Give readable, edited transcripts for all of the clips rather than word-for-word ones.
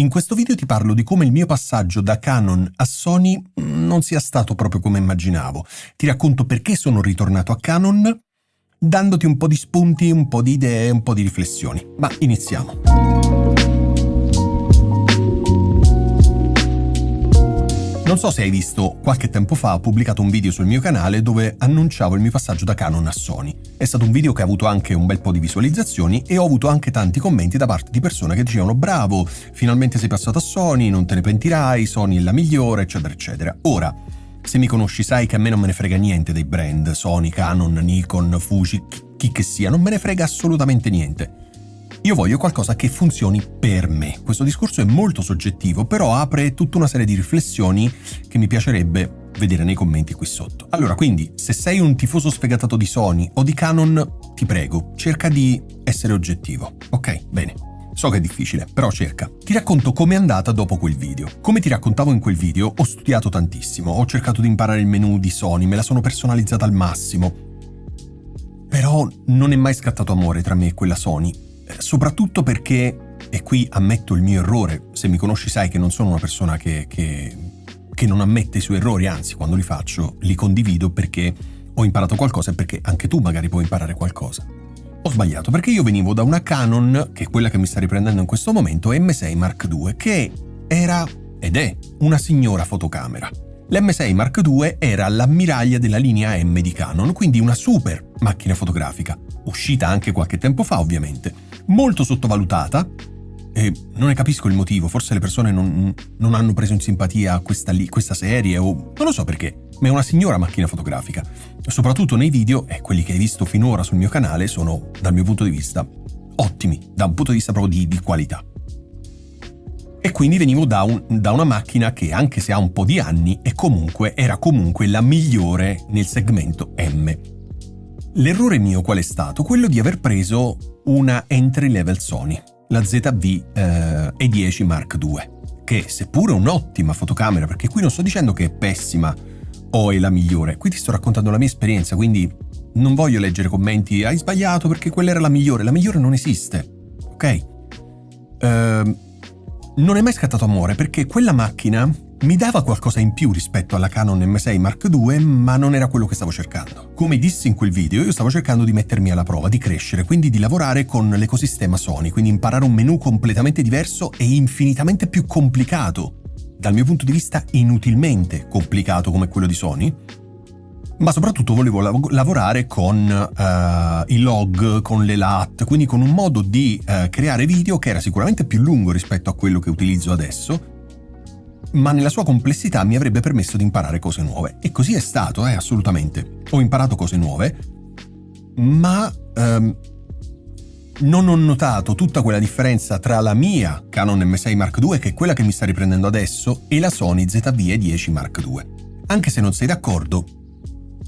In questo video ti parlo di come il mio passaggio da Canon a Sony non sia stato proprio come immaginavo. Ti racconto perché sono ritornato a Canon, dandoti un po' di spunti, un po' di idee, un po' di riflessioni. Ma iniziamo. Non so se hai visto, qualche tempo fa ho pubblicato un video sul mio canale dove annunciavo il mio passaggio da Canon a Sony. È stato un video che ha avuto anche un bel po' di visualizzazioni e ho avuto anche tanti commenti da parte di persone che dicevano bravo, finalmente sei passato a Sony, non te ne pentirai, Sony è la migliore, eccetera eccetera. Ora, se mi conosci sai che a me non me ne frega niente dei brand, Sony, Canon, Nikon, Fuji, chi che sia, non me ne frega assolutamente niente. Io voglio qualcosa che funzioni per me. Questo discorso è molto soggettivo, però apre tutta una serie di riflessioni che mi piacerebbe vedere nei commenti qui sotto. Allora, quindi, se sei un tifoso sfegatato di Sony o di Canon, ti prego, cerca di essere oggettivo. Ok, bene. So che è difficile, però cerca. Ti racconto com'è andata dopo quel video. Come ti raccontavo in quel video, ho studiato tantissimo, ho cercato di imparare il menu di Sony, me la sono personalizzata al massimo. Però non è mai scattato amore tra me e quella Sony. Soprattutto perché, e qui ammetto il mio errore, se mi conosci sai che non sono una persona che non ammette i suoi errori, anzi quando li faccio li condivido perché ho imparato qualcosa e perché anche tu magari puoi imparare qualcosa. Ho sbagliato perché io venivo da una Canon, che è quella che mi sta riprendendo in questo momento, M6 Mark II, che era ed è una signora fotocamera. L'M6 Mark II era l'ammiraglia della linea M di Canon, quindi una super macchina fotografica, uscita anche qualche tempo fa ovviamente, molto sottovalutata, e non ne capisco il motivo, forse le persone non hanno preso in simpatia questa serie o non lo so perché, ma è una signora macchina fotografica, soprattutto nei video, e quelli che hai visto finora sul mio canale sono, dal mio punto di vista, ottimi, da un punto di vista proprio di qualità. E quindi venivo da una macchina che, anche se ha un po' di anni, era comunque la migliore nel segmento M. L'errore mio qual è stato? Quello di aver preso una entry level Sony, la ZV-E10 Mark II, che seppure un'ottima fotocamera, perché qui non sto dicendo che è pessima o è la migliore, qui ti sto raccontando la mia esperienza, quindi non voglio leggere commenti, hai sbagliato perché quella era la migliore non esiste, ok? Non è mai scattato amore perché quella macchina mi dava qualcosa in più rispetto alla Canon M6 Mark II, ma non era quello che stavo cercando. Come dissi in quel video, io stavo cercando di mettermi alla prova, di crescere, quindi di lavorare con l'ecosistema Sony, quindi imparare un menu completamente diverso e infinitamente più complicato, dal mio punto di vista inutilmente complicato come quello di Sony, ma soprattutto volevo lavorare con i log, con le LUT, quindi con un modo di creare video che era sicuramente più lungo rispetto a quello che utilizzo adesso, ma nella sua complessità mi avrebbe permesso di imparare cose nuove. E così è stato, assolutamente. Ho imparato cose nuove, ma non ho notato tutta quella differenza tra la mia Canon M6 Mark II, che è quella che mi sta riprendendo adesso, e la Sony ZV-E10 Mark II. Anche se non sei d'accordo,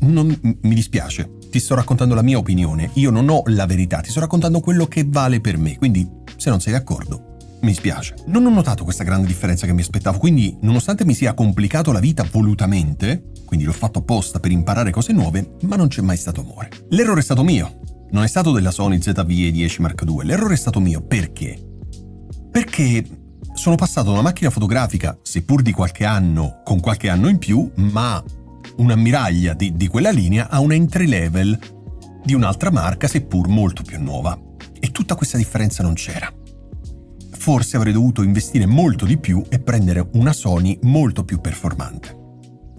mi dispiace, ti sto raccontando la mia opinione, io non ho la verità, ti sto raccontando quello che vale per me, quindi se non sei d'accordo, mi dispiace. Non ho notato questa grande differenza che mi aspettavo, quindi nonostante mi sia complicato la vita volutamente, quindi l'ho fatto apposta per imparare cose nuove, ma non c'è mai stato amore. L'errore è stato mio, non è stato della Sony ZV-E10 Mark II, l'errore è stato mio, perché? Perché sono passato da una macchina fotografica, seppur di qualche anno, con qualche anno in più, ma un'ammiraglia di quella linea a un entry level di un'altra marca, seppur molto più nuova. E tutta questa differenza non c'era. Forse avrei dovuto investire molto di più e prendere una Sony molto più performante.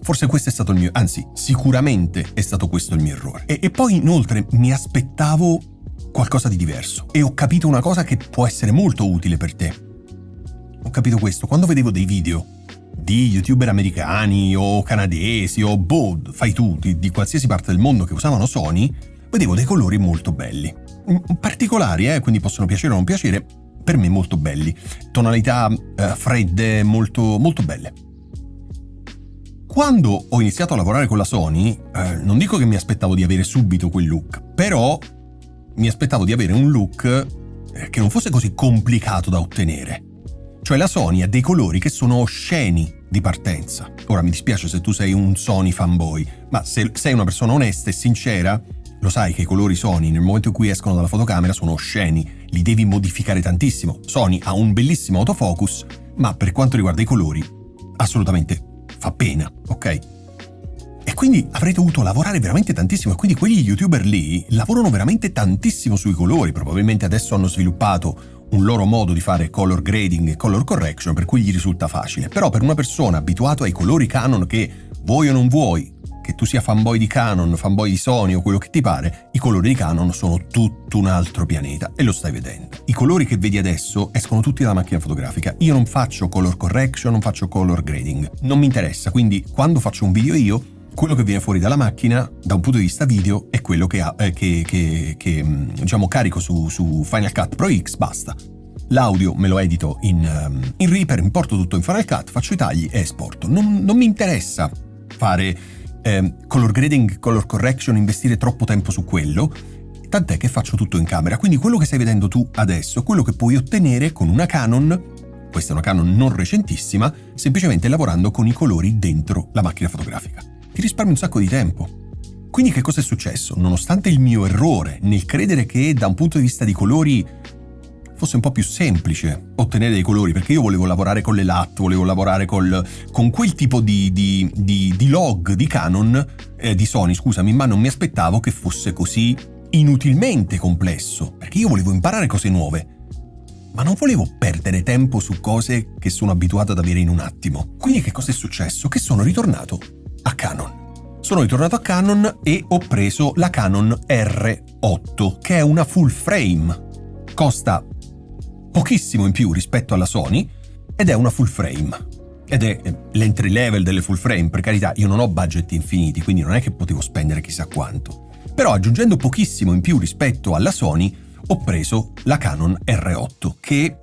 Forse questo è stato il mio, anzi, sicuramente è stato questo il mio errore. E poi inoltre mi aspettavo qualcosa di diverso e ho capito una cosa che può essere molto utile per te. Ho capito quando vedevo dei video di youtuber americani o canadesi o fai tu, di qualsiasi parte del mondo che usavano Sony, vedevo dei colori molto belli. Particolari, quindi possono piacere o non piacere, per me molto belli. Tonalità fredde, molto, molto belle. Quando ho iniziato a lavorare con la Sony, non dico che mi aspettavo di avere subito quel look, però mi aspettavo di avere un look che non fosse così complicato da ottenere. Cioè la Sony ha dei colori che sono osceni di partenza. Ora mi dispiace se tu sei un Sony fanboy, ma se sei una persona onesta e sincera, lo sai che i colori Sony nel momento in cui escono dalla fotocamera sono osceni, li devi modificare tantissimo. Sony ha un bellissimo autofocus, ma per quanto riguarda i colori, assolutamente fa pena, ok? E quindi avrei dovuto lavorare veramente tantissimo, e quindi quegli youtuber lì lavorano veramente tantissimo sui colori. Probabilmente adesso hanno sviluppato un loro modo di fare color grading e color correction per cui gli risulta facile, però per una persona abituata ai colori Canon, che vuoi o non vuoi, che tu sia fanboy di Canon, fanboy di Sony o quello che ti pare, i colori di Canon sono tutto un altro pianeta, e lo stai vedendo. I colori che vedi adesso escono tutti dalla macchina fotografica. Io non faccio color correction, non faccio color grading, non mi interessa, quindi quando faccio un video io, quello che viene fuori dalla macchina da un punto di vista video è quello che diciamo carico su Final Cut Pro X, basta. L'audio me lo edito in Reaper, importo tutto in Final Cut, faccio i tagli e esporto. Non mi interessa fare color grading, color correction, investire troppo tempo su quello, tant'è che faccio tutto in camera. Quindi quello che stai vedendo tu adesso è quello che puoi ottenere con una Canon. Questa è una Canon non recentissima, semplicemente lavorando con i colori dentro la macchina fotografica. Ti risparmi un sacco di tempo. Quindi che cosa è successo? Nonostante il mio errore nel credere che da un punto di vista di colori fosse un po' più semplice ottenere dei colori, perché io volevo lavorare con le LUT, volevo lavorare con quel tipo di log di Canon, di Sony, scusami, ma non mi aspettavo che fosse così inutilmente complesso, perché io volevo imparare cose nuove, ma non volevo perdere tempo su cose che sono abituato ad avere in un attimo. Quindi che cosa è successo? Che sono ritornato a Canon. Sono ritornato a Canon e ho preso la Canon R8, che è una full frame. Costa pochissimo in più rispetto alla Sony ed è una full frame. Ed è l'entry level delle full frame, per carità, io non ho budget infiniti, quindi non è che potevo spendere chissà quanto. Però aggiungendo pochissimo in più rispetto alla Sony, ho preso la Canon R8, che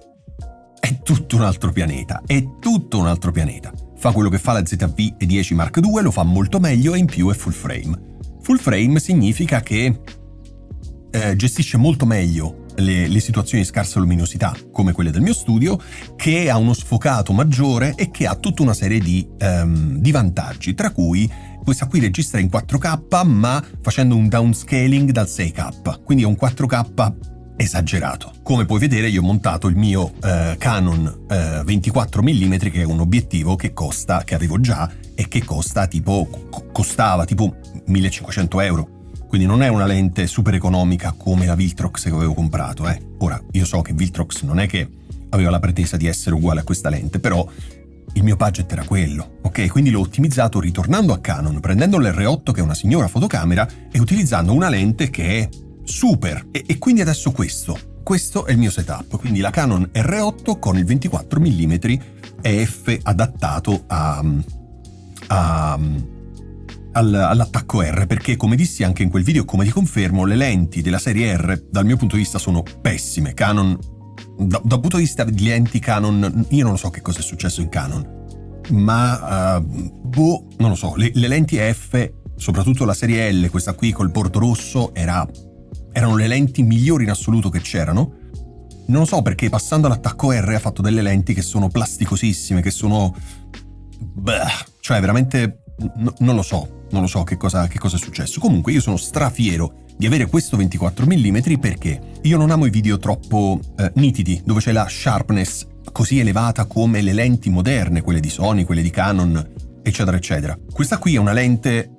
è tutto un altro pianeta, è tutto un altro pianeta. Fa quello che fa la ZV-E10 Mark II, lo fa molto meglio e in più è full frame. Full frame significa che gestisce molto meglio le situazioni di scarsa luminosità, come quelle del mio studio, che ha uno sfocato maggiore e che ha tutta una serie di vantaggi, tra cui questa qui registra in 4K ma facendo un downscaling dal 6K, quindi è un 4K esagerato. Come puoi vedere io ho montato il mio Canon 24 mm, che è un obiettivo che avevo già e che costava tipo 1500 euro. Quindi non è una lente super economica come la Viltrox che avevo comprato. Ora, io so che Viltrox non è che aveva la pretesa di essere uguale a questa lente, però il mio budget era quello, ok? Quindi l'ho ottimizzato ritornando a Canon, prendendo l'R8 che è una signora fotocamera e utilizzando una lente che è super. E quindi adesso questo è il mio setup. Quindi la Canon R8 con il 24 mm EF adattato all'attacco R, perché come dissi anche in quel video, come ti confermo, le lenti della serie R dal mio punto di vista sono pessime. Canon, dal punto di vista di lenti Canon, io non lo so che cosa è successo in Canon, ma non lo so, le lenti F, soprattutto la serie L, questa qui col bordo rosso, erano le lenti migliori in assoluto che c'erano. Non lo so perché passando all'attacco R ha fatto delle lenti che sono plasticosissime, che sono cioè veramente non lo so che cosa è successo. Comunque io sono strafiero di avere questo 24 mm perché io non amo i video troppo nitidi, dove c'è la sharpness così elevata come le lenti moderne, quelle di Sony, quelle di Canon, eccetera eccetera. Questa qui è una lente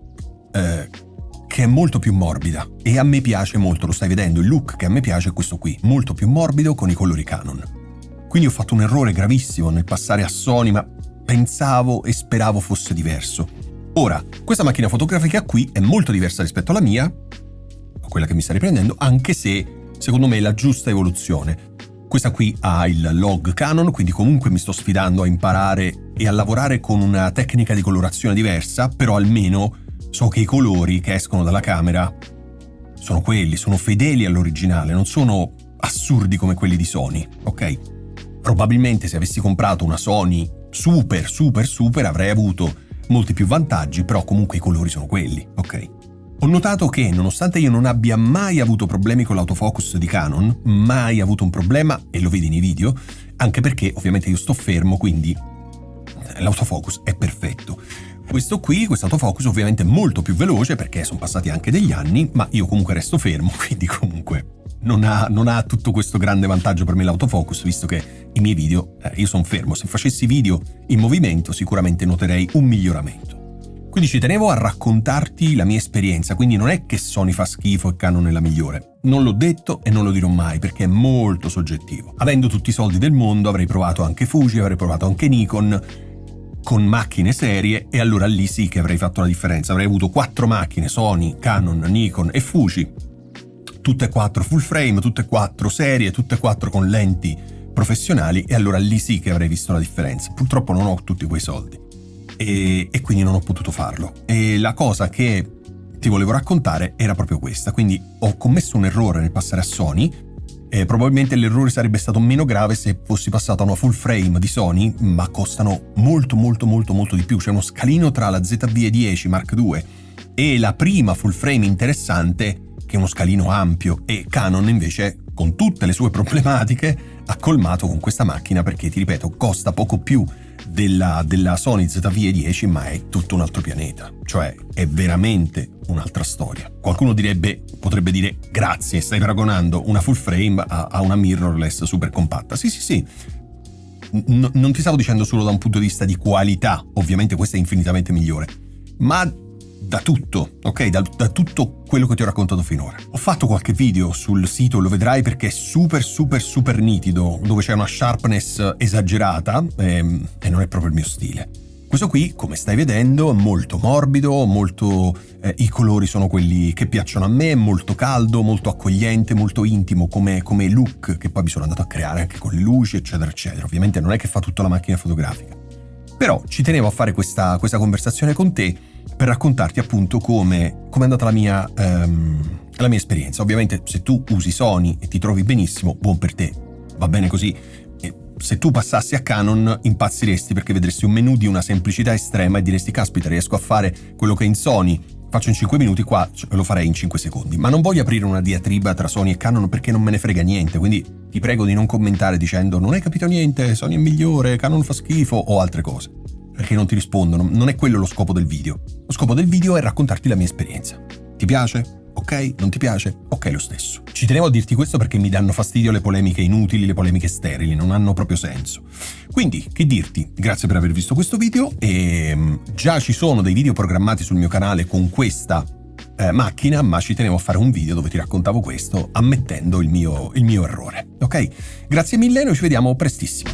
che è molto più morbida e a me piace molto, lo stai vedendo, il look che a me piace è questo qui, molto più morbido con i colori Canon. Quindi ho fatto un errore gravissimo nel passare a Sony, ma pensavo e speravo fosse diverso. Ora, questa macchina fotografica qui è molto diversa rispetto alla mia, quella che mi sta riprendendo, anche se secondo me è la giusta evoluzione. Questa qui ha il log Canon, quindi comunque mi sto sfidando a imparare e a lavorare con una tecnica di colorazione diversa, però almeno so che i colori che escono dalla camera sono quelli, sono fedeli all'originale, non sono assurdi come quelli di Sony, ok? Probabilmente se avessi comprato una Sony super avrei avuto molti più vantaggi, però comunque i colori sono quelli, ok? Ho notato che nonostante io non abbia mai avuto problemi con l'autofocus di Canon, mai avuto un problema, e lo vedi nei video, anche perché ovviamente io sto fermo, quindi l'autofocus è perfetto. Questo autofocus ovviamente è molto più veloce perché sono passati anche degli anni, ma io comunque resto fermo, quindi comunque non ha tutto questo grande vantaggio per me l'autofocus, visto che i miei video, io sono fermo, se facessi video in movimento sicuramente noterei un miglioramento. Quindi ci tenevo a raccontarti la mia esperienza, quindi non è che Sony fa schifo e Canon è la migliore. Non l'ho detto e non lo dirò mai perché è molto soggettivo. Avendo tutti i soldi del mondo avrei provato anche Fuji, avrei provato anche Nikon, con macchine serie, e allora lì sì che avrei fatto la differenza. Avrei avuto 4 macchine, Sony, Canon, Nikon e Fuji, tutte e 4 full frame, tutte e 4 serie, tutte e 4 con lenti professionali, e allora lì sì che avrei visto la differenza. Purtroppo non ho tutti quei soldi e quindi non ho potuto farlo. E la cosa che ti volevo raccontare era proprio questa. Quindi ho commesso un errore nel passare a Sony. Probabilmente l'errore sarebbe stato meno grave se fossi passato a una full frame di Sony, ma costano molto di più. C'è uno scalino tra la ZV-E10 Mark II e la prima full frame interessante, che è uno scalino ampio, e Canon invece, con tutte le sue problematiche, ha colmato con questa macchina, perché ti ripeto, costa poco più della Sony ZV-E10, ma è tutto un altro pianeta, cioè è veramente un'altra storia. Qualcuno potrebbe dire grazie, stai paragonando una full frame a una mirrorless super compatta. Sì. Non ti stavo dicendo solo da un punto di vista di qualità, ovviamente questa è infinitamente migliore, ma da tutto, ok? Da tutto quello che ti ho raccontato finora. Ho fatto qualche video sul sito, lo vedrai, perché è super nitido, dove c'è una sharpness esagerata e non è proprio il mio stile. Questo qui, come stai vedendo, è molto morbido, i colori sono quelli che piacciono a me, è molto caldo, molto accogliente, molto intimo come look, che poi mi sono andato a creare anche con le luci, eccetera. Ovviamente non è che fa tutta la macchina fotografica. Però ci tenevo a fare questa conversazione con te per raccontarti appunto come è andata la mia esperienza. Ovviamente se tu usi Sony e ti trovi benissimo, buon per te, va bene così. E se tu passassi a Canon impazziresti, perché vedresti un menu di una semplicità estrema e diresti caspita, riesco a fare quello che in Sony faccio in 5 minuti, qua lo farei in 5 secondi. Ma non voglio aprire una diatriba tra Sony e Canon perché non me ne frega niente, quindi ti prego di non commentare dicendo non hai capito niente, Sony è migliore, Canon fa schifo o altre cose, perché non ti rispondo. Non è quello lo scopo del video. Lo scopo del video è raccontarti la mia esperienza. Ti piace? Ok? Non ti piace? Ok lo stesso. Ci tenevo a dirti questo perché mi danno fastidio le polemiche inutili, le polemiche sterili, non hanno proprio senso. Quindi, che dirti? Grazie per aver visto questo video, e già ci sono dei video programmati sul mio canale con questa macchina, ma ci tenevo a fare un video dove ti raccontavo questo, ammettendo il mio errore. Ok? Grazie mille, noi ci vediamo prestissimo.